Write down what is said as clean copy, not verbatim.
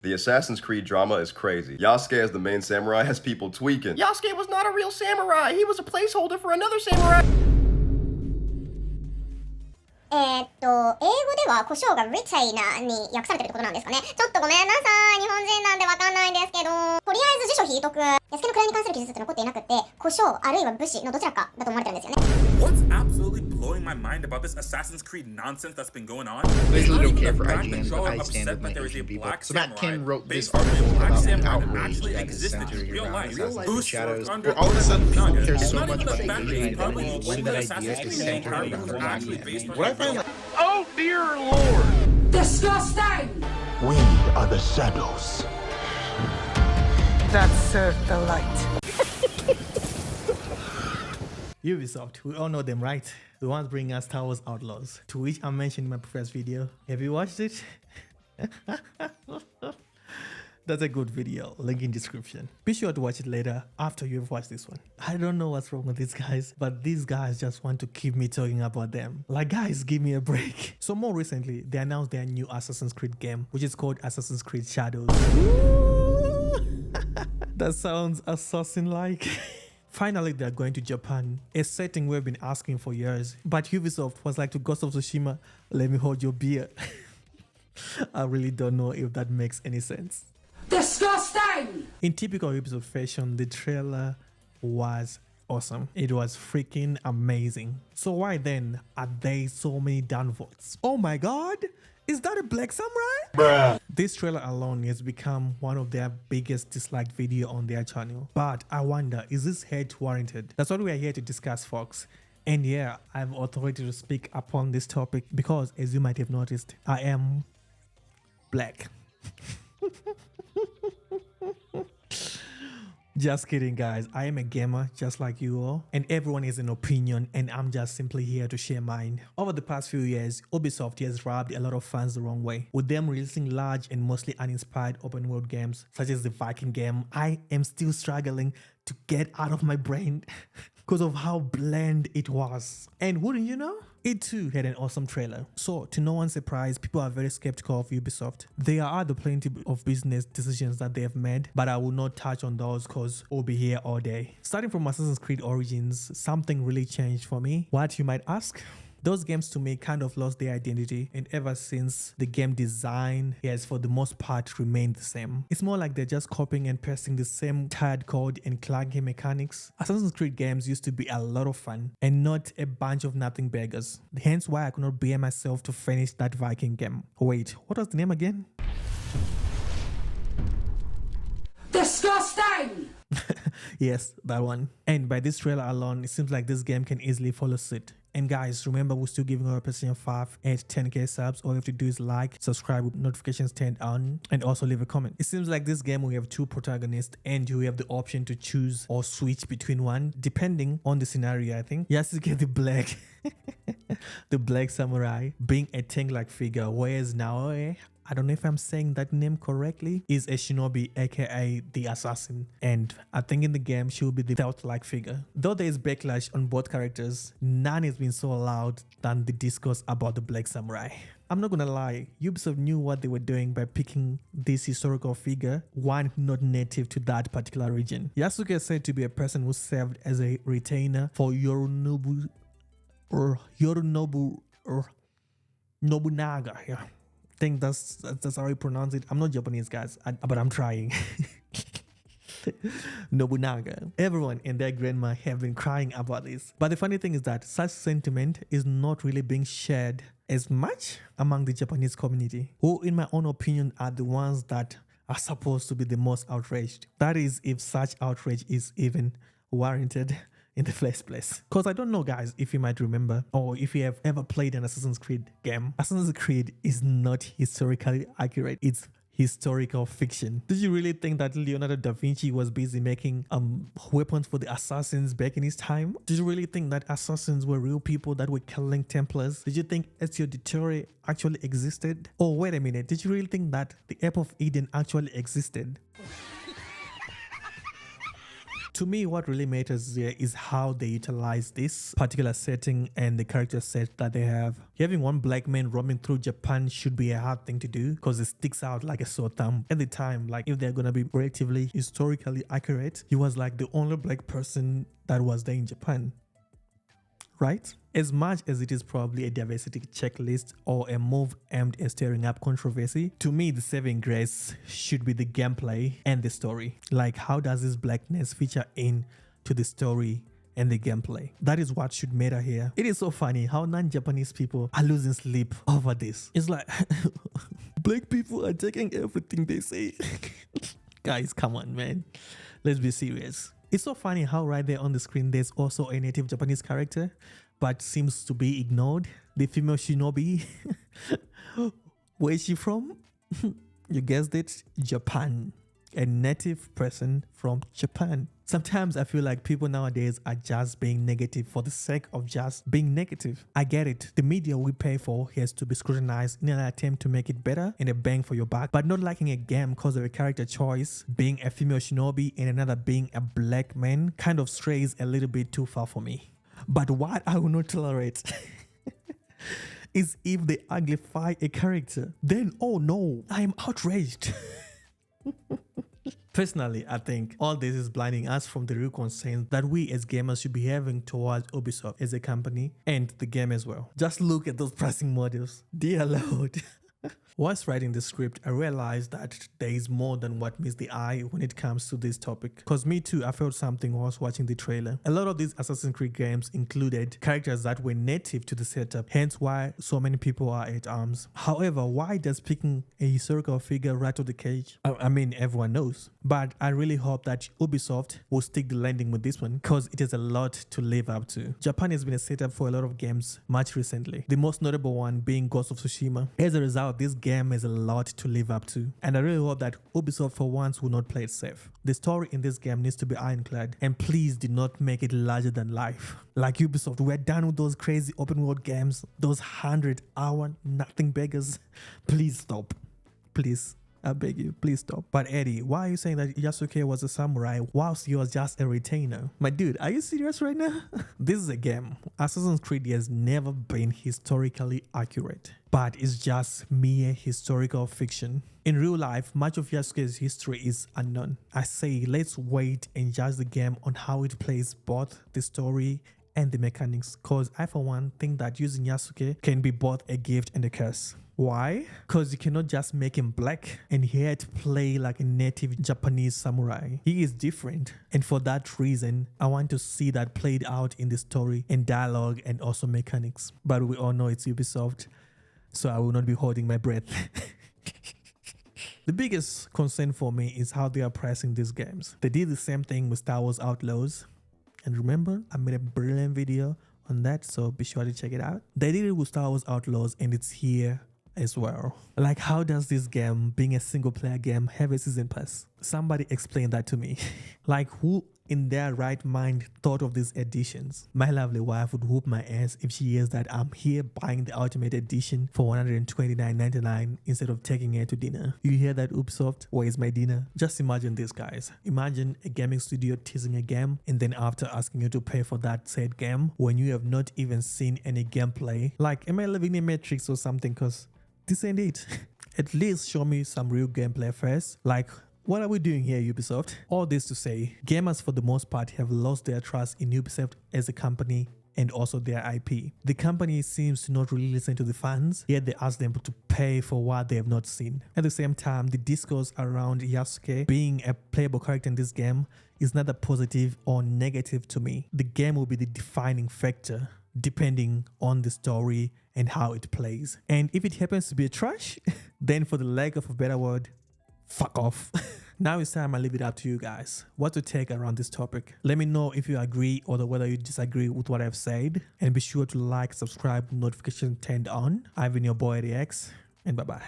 The Assassin's Creed drama is crazy. Yasuke as the main samurai has people tweaking. Yasuke was not a real samurai. He was a placeholder for another samurai. 英語では胡椒がリチャイナに訳されてるってことなんですかね。ちょっとごめんなさい。日本人なんでわかんないんですけど。とりあえず辞書引いとく。安家の位に関する記述って残っていなくて、胡椒あるいは武士のどちらかだと思われてるんですよね。What's absolutely blowing my mind about this Assassin's Creed nonsense that's been going on? Basically don't care for IGN, but I stand with my Asian people. So Matt Kim wrote this article about the outrage that is centered around Assassin's Creed Shadows, where all of a sudden people care so much about Asian identity when that idea is centered around IGN. What I find like, Oh dear Lord! Disgusting! We are the shadows. That served the light. Ubisoft, we all know them, right? The ones bringing us Star Wars Outlaws, to which I mentioned in my previous video. Have you watched it? That's a good video, link in description. Be sure to watch it later after you've watched this one. I don't know what's wrong with these guys, but these guys just want to keep me talking about them. Like, guys, give me a break. So more recently, they announced their new Assassin's Creed game, which is called Assassin's Creed Shadows. That sounds assassin-like. Finally, they're going to Japan, a setting we've been asking for years. But Ubisoft was like to Ghost of Tsushima, let me hold your beer. I really don't know if that makes any sense. Disgusting! In typical Ubisoft fashion, the trailer was awesome. It was freaking amazing. So why then are there so many downvotes? Oh my god! Is that a black samurai? Bruh. This trailer alone has become one of their biggest disliked video on their channel. But I wonder, is this hate warranted? That's what we are here to discuss, folks. And yeah, I have authority to speak upon this topic because, as you might have noticed, I am black. Just kidding, guys. I am a gamer just like you all, and everyone has an opinion, and I'm just simply here to share mine. Over the past few years, Ubisoft has rubbed a lot of fans the wrong way, with them releasing large and mostly uninspired open world games such as the Viking game. I am still struggling to get out of my brain because of how bland it was. And wouldn't you know, it too had an awesome trailer. So to no one's surprise, people are very skeptical of Ubisoft. There are the plenty of business decisions that they have made, but I will not touch on those because we'll be here all day. Starting from Assassin's Creed Origins, something really changed for me. What, you might ask? Those games to me kind of lost their identity, and ever since, the game design has for the most part remained the same. It's more like they're just copying and pasting the same tired code and clunky mechanics. Assassin's Creed games used to be a lot of fun and not a bunch of nothing beggars. Hence why I could not bear myself to finish that Viking game. Wait, what was the name again? Disgusting! Yes, that one. And by this trailer alone, it seems like this game can easily follow suit. And guys, remember, we're still giving our PlayStation 5 at 10k subs. All you have to do is like, subscribe with notifications turned on, and also leave a comment. It seems like this game we have two protagonists, and you have the option to choose or switch between one, depending on the scenario, I think. Yasuke the black, the black samurai, being a tank-like figure, whereas Naoe, I don't know if I'm saying that name correctly, is a shinobi, aka the assassin. And I think in the game, she will be the stealth-like figure. Though there is backlash on both characters, none has been so loud than the discourse about the black samurai. I'm not gonna lie, Ubisoft knew what they were doing by picking this historical figure, one not native to that particular region. Yasuke is said to be a person who served as a retainer for Yorinobu Nobunaga. Yeah. I think that's how you pronounce it. I'm not Japanese, guys, but I'm trying. Nobunaga. Everyone and their grandma have been crying about this. But the funny thing is that such sentiment is not really being shared as much among the Japanese community, who in my own opinion are the ones that are supposed to be the most outraged. That is, if such outrage is even warranted in the first place. Because I don't know, guys, if you might remember, or if you have ever played an Assassin's Creed game. Assassin's Creed is not historically accurate. It's historical fiction. Did you really think that Leonardo da Vinci was busy making weapons for the assassins back in his time? Did you really think that assassins were real people that were killing Templars? Did you think Ezio di Torre actually existed? Oh, wait a minute. Did you really think that the Apple of Eden actually existed? To me, what really matters there is how they utilize this particular setting and the character set that they have. Having one black man roaming through Japan should be a hard thing to do because it sticks out like a sore thumb. At the time, like if they're gonna be relatively historically accurate, he was like the only black person that was there in Japan. Right? As much as it is probably a diversity checklist or a move aimed at stirring up controversy, to me the saving grace should be the gameplay and the story. Like, how does this blackness feature in to the story and the gameplay? That is what should matter here. It is so funny how non-Japanese people are losing sleep over this. It's like black people are taking everything they say. Guys, come on, man. Let's be serious. It's so funny how right there on the screen there's also a native Japanese character, but seems to be ignored. The female shinobi. Where is she from? You guessed it, Japan. A native person from Japan. Sometimes I feel like people nowadays are just being negative for the sake of just being negative. I get it. The media we pay for has to be scrutinized in an attempt to make it better and a bang for your buck. But not liking a game because of a character choice, being a female shinobi and another being a black man, kind of strays a little bit too far for me. But what I will not tolerate is if they uglify a character. Then, oh no, I am outraged. Personally, I think all this is blinding us from the real concerns that we as gamers should be having towards Ubisoft as a company and the game as well. Just look at those pricing models. Dear Lord. Whilst writing the script, I realized that there is more than what meets the eye when it comes to this topic. Because me too, I felt something whilst watching the trailer. A lot of these Assassin's Creed games included characters that were native to the setup, hence why so many people are at arms. However, why does picking a historical figure rattle the cage? I mean, everyone knows. But I really hope that Ubisoft will stick the landing with this one because it is a lot to live up to. Japan has been a setup for a lot of games much recently. The most notable one being Ghost of Tsushima. As a result, this game is a lot to live up to, and I really hope that Ubisoft for once will not play it safe. The story in this game needs to be ironclad, and please do not make it larger than life. Like Ubisoft, we're done with those crazy open world games, those 100-hour nothing beggars. Please stop. Please. I beg you, please stop. But Eddie, why are you saying that Yasuke was a samurai whilst he was just a retainer? My dude, are you serious right now? This is a game. Assassin's Creed has never been historically accurate, but it's just mere historical fiction. In real life, much of Yasuke's history is unknown. I say let's wait and judge the game on how it plays both the story and the mechanics, cause I for one think that using Yasuke can be both a gift and a curse. Why? Because you cannot just make him black and he had to play like a native Japanese samurai. He is different, and for that reason I want to see that played out in the story and dialogue and also mechanics. But we all know it's Ubisoft, so I will not be holding my breath. The biggest concern for me is how they are pricing these games. They did the same thing with Star Wars Outlaws, and remember I made a brilliant video on that, so be sure to check it out. They did it with Star Wars Outlaws and it's here as well. Like, how does this game, being a single player game, have a season pass? Somebody explain that to me. Like, who in their right mind thought of these editions? My lovely wife would whoop my ass if she hears that I'm here buying the ultimate edition for $129.99 instead of taking her to dinner. You hear that, Ubisoft? Where's my dinner? Just imagine this, guys. Imagine a gaming studio teasing a game and then after asking you to pay for that said game when you have not even seen any gameplay. Like, am I living in Matrix or something? Because this ain't it. At least show me some real gameplay first. Like, what are we doing here, Ubisoft? All this to say, gamers for the most part have lost their trust in Ubisoft as a company and also their IP. The company seems to not really listen to the fans, yet they ask them to pay for what they have not seen. At the same time, the discourse around Yasuke being a playable character in this game is neither positive or negative to me. The game will be the defining factor depending on the story and how it plays. And if it happens to be a trash, then for the lack of a better word, fuck off. Now it's time I leave it up to you guys. What's your take around this topic? Let me know if you agree or whether you disagree with what I've said. And be sure to like, subscribe, notification turned on. I've been your boy, Eddie X, and bye-bye.